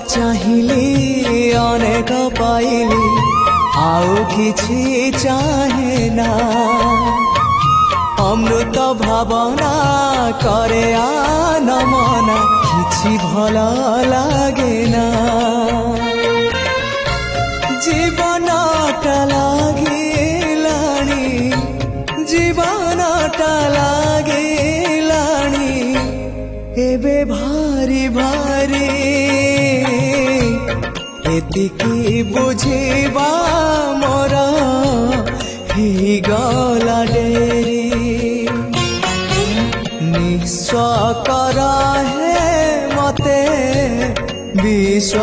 ଚାହିଁଲି ଅନେକ ପାଇଲି ଆଉ କିଛି ଚାହେଁ ନା অমৃত ভাবনা করে আনমনা কিছু ভাল লাগে না জীবনটা লাগিলানি জীবনটা লাগিলানি এবে ভারি ভারি এতিকি বুঝিবা মোর ହେଇଗଲା ଡେରି ନିଶ୍ଚୟ କର ହେ ମତେ ବିଶ୍ଵ